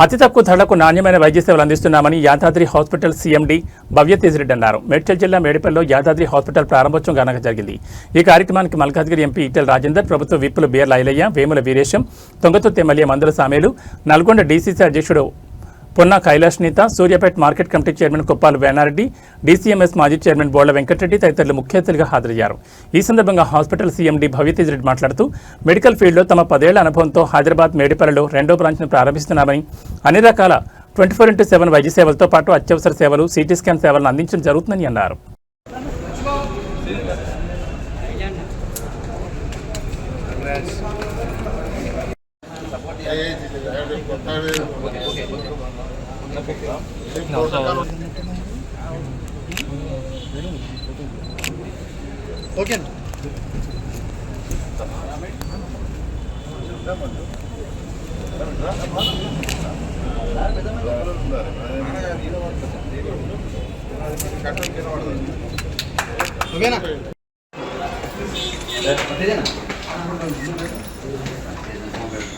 అతి తక్కువ ధరలకు నాణ్యమైన వైద్య సేవలు అందిస్తున్నామని యాదాద్రి హాస్పిటల్ సీఎండీ భవ్యతేజిరెడ్డి అన్నారు. మేడ్చల్ జిల్లా మేడిపల్లిలో యాదాద్రి హాస్పిటల్ ప్రారంభోత్సవం ఘనంగా జరిగింది. ఈ కార్యక్రమానికి మల్కాజ్గిరి ఎంపీ ఈటెల రాజేందర్, ప్రభుత్వ విప్పులు బీర్ల ఐలయ్య, వేముల వీరేశం, తొంగతుర్తి ఎమ్మెల్యే మందుల సామేలు, నల్గొండ డీసీసీ అధ్యక్షుడు Ponna Kailash Neta, Suryapet market committee chairman Koppula Venareddy, DCMS మాజీ చైర్మన్ బోళ్ల వెంకటరెడ్డి తదితరులు ముఖ్య అతిథులుగా హాజరయ్యారు. ఈ సందర్భంగా హాస్పిటల్ సీఎండీ భవ్యతేజిరెడ్డి మాట్లాడుతూ మెడికల్ ఫీల్డ్లో తమ 10 ఏళ్ల అనుభవంతో హైదరాబాద్ మేడిపల్లిలో 2వ బ్రాంచ్ను ప్రారంభిస్తున్నామని, అన్ని రకాల 24/7 వైద్య సేవలతో పాటు అత్యవసర సేవలు, సిటీ స్కాన్ సేవలను అందించడం జరుగుతుందని అన్నారు. ఓకే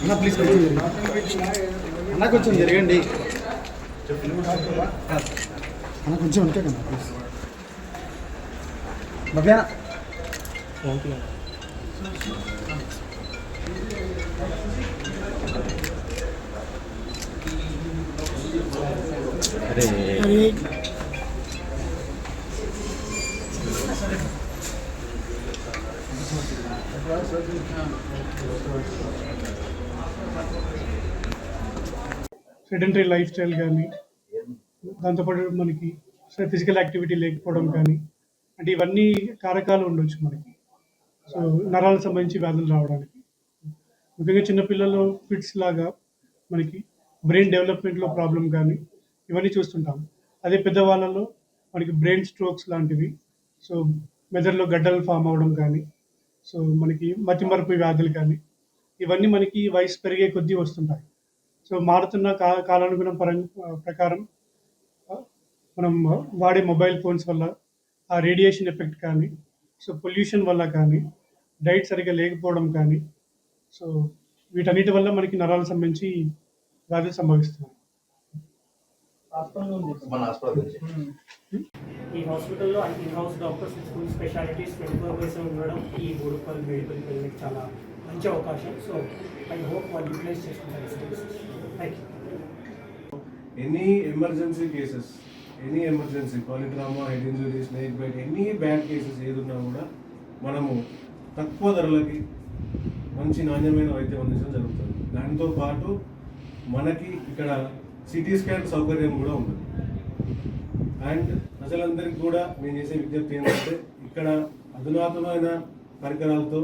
అన్న ప్లీజ్ అన్న కొంచెం జరగండి అన్న కొంచెం ఉంటా కదా ప్లీజ్ భవ్యానా సెడెంటరీ లైఫ్ స్టైల్ కానీ, దాంతోపాటు మనకి ఫిజికల్ యాక్టివిటీ లేకపోవడం కానీ, అంటే ఇవన్నీ కారకాలు ఉండొచ్చు మనకి. సో నరాలకు సంబంధించి వ్యాధులు రావడానికి, ముఖ్యంగా చిన్నపిల్లల్లో ఫిట్స్ లాగా మనకి బ్రెయిన్ డెవలప్మెంట్లో ప్రాబ్లం కానీ ఇవన్నీ చూస్తుంటాం. అదే పెద్దవాళ్ళలో మనకి బ్రెయిన్ స్ట్రోక్స్ లాంటివి, సో మెదడులో గడ్డలు ఫామ్ అవ్వడం కానీ, సో మనకి మతిమరుపు వ్యాధులు కానీ, ఇవన్నీ మనకి వయసు పెరిగే కొద్దీ వస్తుంటాయి. సో మారుతున్న కాలానుగుణం ప్రకారం మనం వాడే మొబైల్ ఫోన్స్ వల్ల ఆ రేడియేషన్ ఎఫెక్ట్ కానీ, సో పొల్యూషన్ వల్ల కానీ, డైట్ సరిగ్గా లేకపోవడం కానీ, సో వీటన్నిటి వల్ల మనకి నరాలకు సంబంధించి వ్యాధులు సంభవిస్తున్నాయి. ఈ హాస్పిటల్లో in house doctors, full specialities 24/7 ఉండడం ఈ బోడుపల్లి మెడికల్ క్లినిక్ చాలా మంచి అవకాశం. సో ఐ హోప్ వాళ్ళు యూటిలైజ్ చేసుకుంటారు. Thank you. Any emergency cases, any emergency polytrauma, head injury, snake bite, any bad cases ఏదున్నా కూడా మనము తక్కువ ధరలకి మంచి నాణ్యమైన వైద్యం అందించడం జరుగుతుంది. దాంతో పాటు మనకి ఇక్కడ సిటీ స్కాన్ సౌకర్యం కూడా ఉంటుంది. అండ్ ప్రజలందరికీ కూడా మేము చేసే విజ్ఞప్తి ఏంటంటే, ఇక్కడ అధునాతనమైన పరికరాలతో,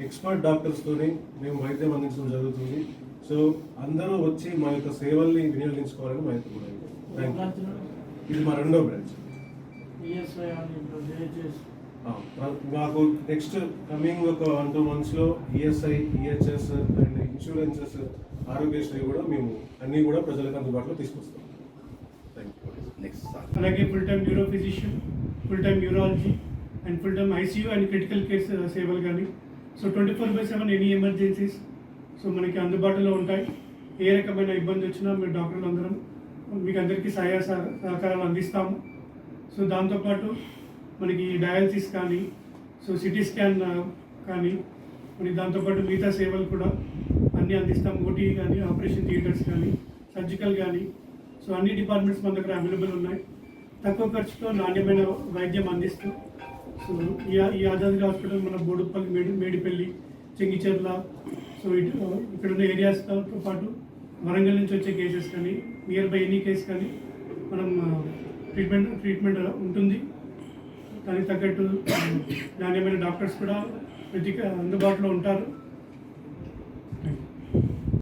ఎక్స్పర్ట్ డాక్టర్స్తోని మేము వైద్యం అందించడం జరుగుతుంది. సో అందరూ వచ్చి మా యొక్క సేవల్ని వినియోగించుకోవాలని మా యొక్క కూడా. Thank you. ఇది మా 2వ బ్రాంచ్. మాకు నెక్స్ట్ కమింగ్ ఒక 1-2 monthsలో ESI, EHS and insurances, Aarogyasri కూడా మేము అన్నీ కూడా ప్రజలకు అందుబాటులో తీసుకొస్తాం. Thank you. అలాగే full time neuro physician, full time neurology and full time ICU and critical care సేవలు కానీ, సో 24/7 ఎనీ ఎమర్జెన్సీస్ సో మనకి అందుబాటులో ఉంటాయి. ఏ రకమైన ఇబ్బంది వచ్చినా మీరు డాక్టర్లు అందరం మీకు అందరికీ సహకారాలు అందిస్తాము. సో దాంతోపాటు మనకి డయాలసిస్ కానీ, సో సిటీ స్కాన్ కానీ, మనకి దాంతోపాటు మిగతా సేవలు కూడా అన్నీ అందిస్తాం. ఓటీ కానీ, ఆపరేషన్ థియేటర్స్ కానీ, సర్జికల్ కానీ, సో అన్ని డిపార్ట్మెంట్స్ మన దగ్గర అవైలబుల్ ఉన్నాయి. తక్కువ ఖర్చుతో నాణ్యమైన వైద్యం అందిస్తూ, సో ఈ యాదాద్రి హాస్పిటల్ మన బోడుపల్లి, మేడిపల్లి, చెంగిచెర్ల, సో ఇక్కడ ఉన్న ఏరియాస్తో పాటు వరంగల్ నుంచి వచ్చే కేసెస్ కానీ, నియర్ బై ఎనీ కేసు కానీ మనం ట్రీట్మెంట్ ఉంటుంది. దానికి తగ్గట్టు నాణ్యమైన డాక్టర్స్ కూడా అందుబాటులో ఉంటారు.